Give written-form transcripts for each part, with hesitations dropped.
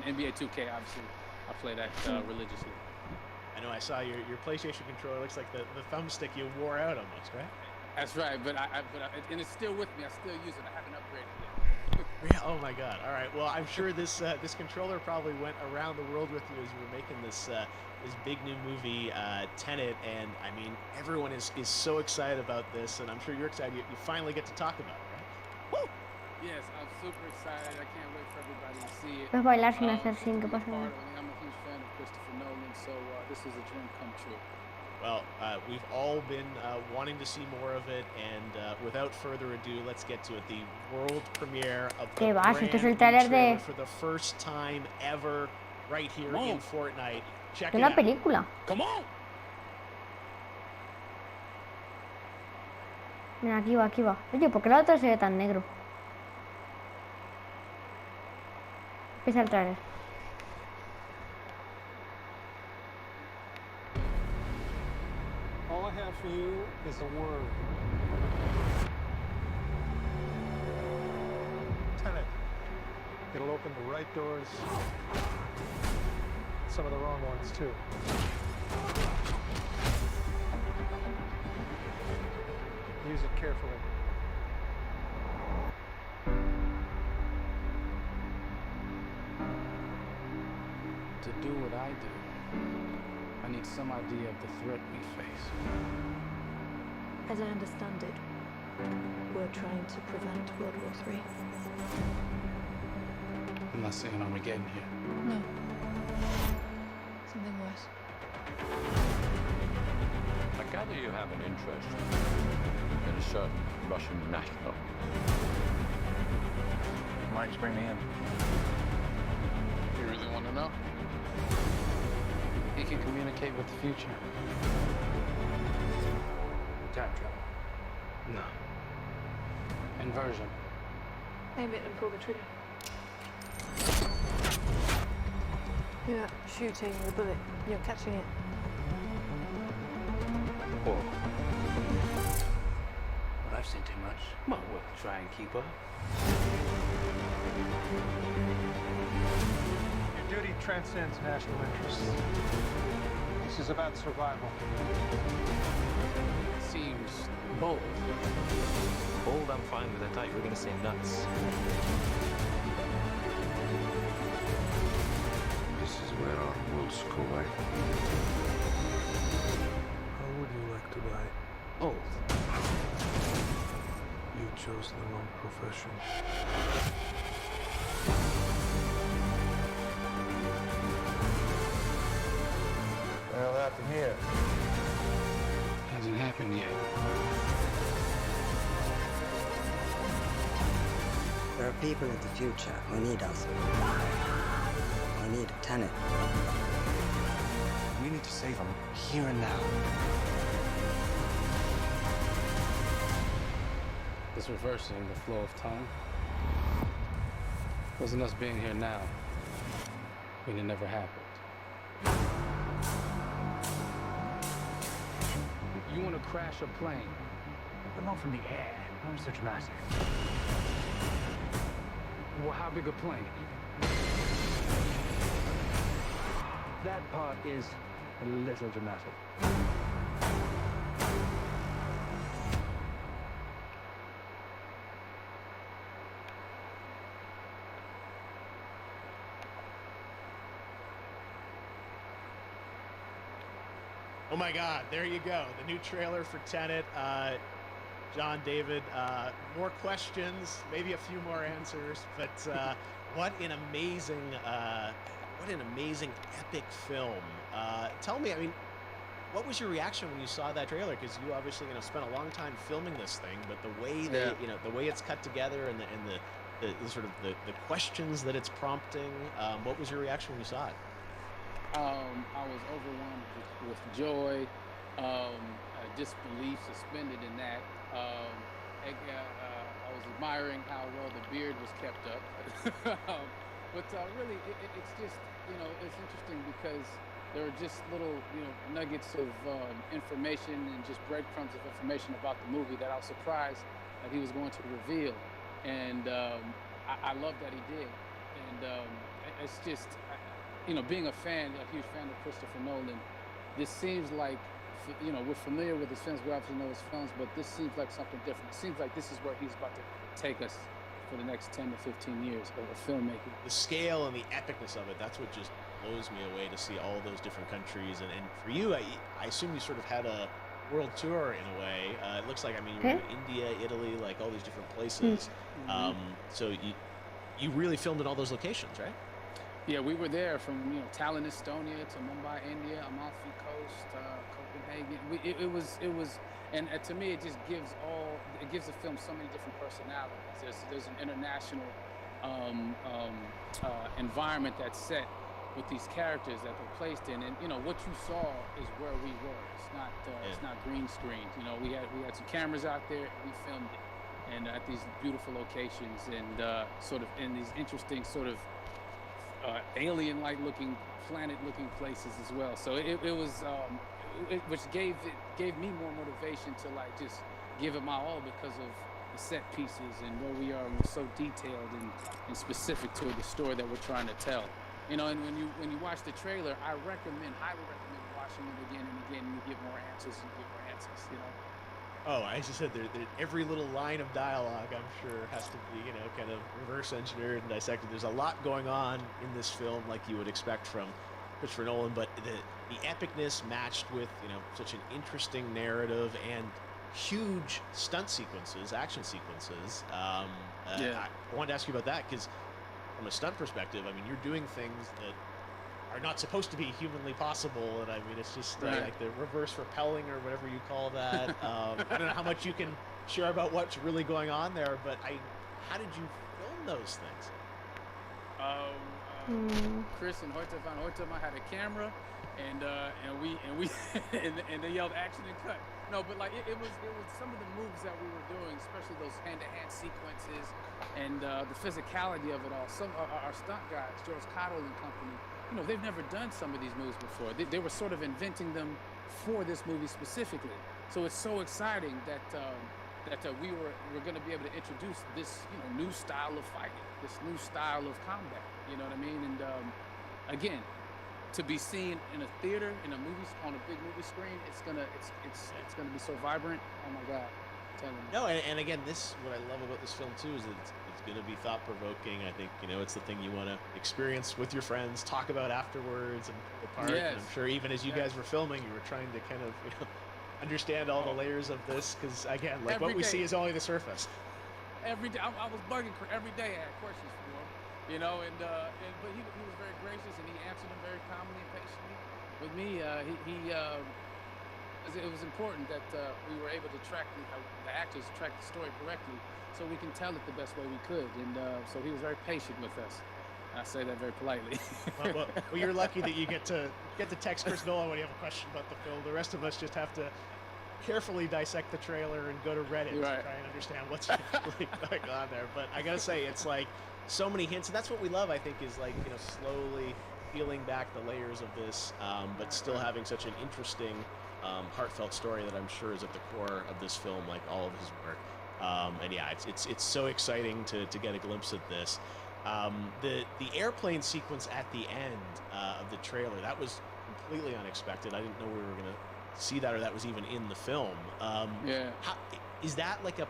NBA 2K, obviously, I play that religiously. I know I saw your PlayStation controller. Looks like the thumbstick you wore out almost, right? That's right, but and it's still with me. I still use it. I haven't upgraded yet. Yeah. Oh my God. All right. Well, I'm sure this controller probably went around the world with you as you were making this big new movie, Tenet, and I mean everyone is so excited about this, and I'm sure you're excited. You finally get to talk about it, right? Woo! Yes, I'm super excited. I can't wait for everybody to see it. Puedes bailar sin hacer sin, ¿qué pasa? I'm a huge fan of Christopher Nolan, so this is a dream come true. Well, we've all been wanting to see more of it, and without further ado, let's get to it. The world premiere of the brand new trailer for the first time ever, right here in Fortnite. Check it out. Una película. Come on. Mira, aquí va, aquí va. Oye, ¿por qué la otra se ve tan negro? Empieza el trailer. All I have for you is a word. Tenet. It'll open the right doors, some of the wrong ones too. Use it carefully. To do what I do, I need some idea of the threat we face. As I understand it, we're trying to prevent World War III. I'm not saying Armageddon here. No. Something worse. I gather you have an interest in a certain Russian national. Why did you bring me in? You really want to know? He can communicate with the future. Time travel. No. Inversion. Aim it and pull the trigger. You're not shooting the bullet, you're catching it. Whoa. Well, I've seen too much. Well, we'll try and keep up. Your duty transcends national interests. This is about survival. Seems bold. Bold, I'm fine with. I thought you were going to say nuts. This is where our worlds collide. How would you like to die? Bold. You chose the wrong profession. Well, that happened here. Hasn't happened yet. There are people in the future who need us. We need a tenet. We need to save them here and now. This reversing the flow of time. Wasn't us being here now when it never happened. You want to crash a plane? But not from the air. Not so dramatic. Well, how big a plane? That part is a little dramatic. Oh my God, there you go. The new trailer for Tenet. John, David, more questions, maybe a few more answers, but what an amazing epic film. Tell me, I mean, what was your reaction when you saw that trailer? Because you obviously, spent a long time filming this thing, but the way the way it's cut together and the sort of the questions that it's prompting, what was your reaction when you saw it? I was overwhelmed with joy, disbelief suspended in that. I was admiring how well the beard was kept up. But really, it's just, it's interesting because there are just little, nuggets of information and just breadcrumbs of information about the movie that I was surprised that he was going to reveal. And I love that he did. And it's just, being a huge fan of Christopher Nolan, this seems like, we're familiar with his films, we obviously know his films, but this seems like something different. It seems like this is where he's about to take us for the next 10 to 15 years of filmmaking. The scale and the epicness of it, that's what just blows me away, to see all those different countries. And for you, I assume you sort of had a world tour in a way. It looks like, I mean, you were in India, Italy, like all these different places. So you really filmed in all those locations, right? Yeah, we were there from Tallinn, Estonia, to Mumbai, India, Amalfi Coast, Copenhagen. It was, and to me, it just gives the film so many different personalities. There's an international environment that's set with these characters that they're placed in, and what you saw is where we were. It's not green screened. We had some cameras out there, and we filmed it, and at these beautiful locations, and sort of in these interesting sort of alien-like looking, planet-looking places as well. So it was, which gave me more motivation to like just give it my all, because of the set pieces and where we are, and we're so detailed and specific to the story that we're trying to tell. And when you watch the trailer, I highly recommend watching it again and again, and you get more answers and you get more answers. Oh, as you said, every little line of dialogue, I'm sure, has to be, kind of reverse engineered and dissected. There's a lot going on in this film, like you would expect from Christopher Nolan, but the epicness matched with, such an interesting narrative and huge stunt sequences, action sequences. I wanted to ask you about that, because from a stunt perspective, I mean, you're doing things that are not supposed to be humanly possible, and I mean, it's just like the reverse rappelling or whatever you call that. I don't know how much you can share about what's really going on there, but how did you film those things? Chris and Hoyte van Hoytema had a camera, and we and they yelled action and cut. No, but like it was some of the moves that we were doing, especially those hand-to-hand sequences, and the physicality of it all. Some our stunt guys, George Cottle and company, they've never done some of these moves before. They were sort of inventing them for this movie specifically. So it's so exciting that we're going to be able to introduce this new style of fighting, this new style of combat. You know what I mean? And again, to be seen in a theater, in a movie, on a big movie screen, it's gonna be so vibrant. Oh my God, I'm telling you. No, and again, what I love about this film too is that it's going to be thought provoking. I think it's the thing you want to experience with your friends, talk about afterwards, and pull apart. Yes. And I'm sure even as you guys were filming, you were trying to kind of understand all the layers of this, because again, like what we see is only the surface. Every day, I was bugging every day. I had questions for him, but he was very gracious, and he answered them very calmly and patiently. With me, it was important that we were able to track the actors track the story correctly, so we can tell it the best way we could. And so he was very patient with us. I say that very politely. well, you're lucky that you get to text Chris Nolan when you have a question about the film. The rest of us just have to carefully dissect the trailer and go to Reddit to try and understand what's really going on there. But I gotta say, it's like so many hints, and that's what we love, I think, is like slowly peeling back the layers of this, but still having such an interesting, heartfelt story that I'm sure is at the core of this film, like all of his work. And yeah, it's so exciting to get a glimpse of this. The airplane sequence at the end of the trailer, that was completely unexpected. I didn't know we were gonna see that, or that was even in the film. Is that like a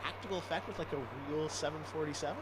practical effect with like a real 747?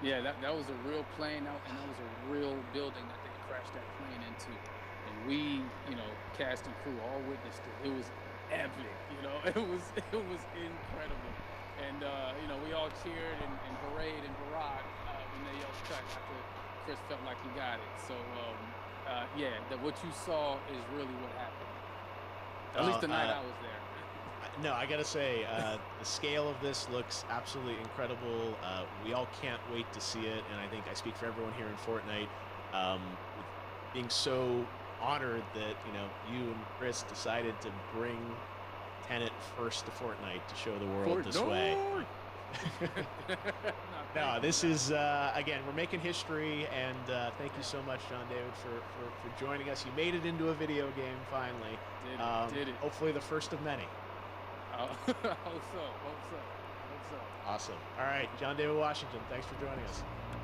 Yeah, that was a real plane, and that was a real building that they crashed that plane into. And we, cast and crew all witnessed it. It was epic, it was incredible. And we all cheered and hurrayed and hurrahed when they yelled cut after Chris felt like he got it. So what you saw is really what happened. At least the night I was there. No, I gotta say, the scale of this looks absolutely incredible. We all can't wait to see it, and I think I speak for everyone here in Fortnite, being so honored that you and Chris decided to bring Tenet first to Fortnite to show the world this way. No, this is again, we're making history, and thank you so much, John David, for joining us. You made it into a video game finally. Did it. Hopefully the first of many. Hope so. Awesome. All right, John David Washington, thanks for joining us.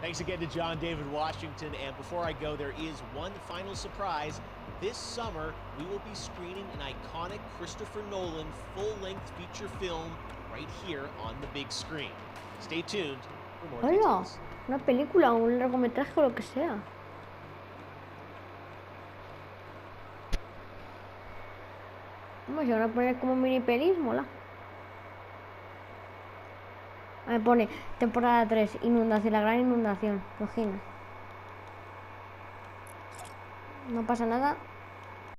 Thanks again to John David Washington. And before I go, there is one final surprise. This summer, we will be screening an iconic Christopher Nolan full-length feature film right here on the big screen. Stay tuned for more Hola, details. una película, un largometraje o lo que sea. Vamos, se van a poner como mini pelis, mola. Me pone temporada 3, inundación, la gran inundación, imagina. No pasa nada.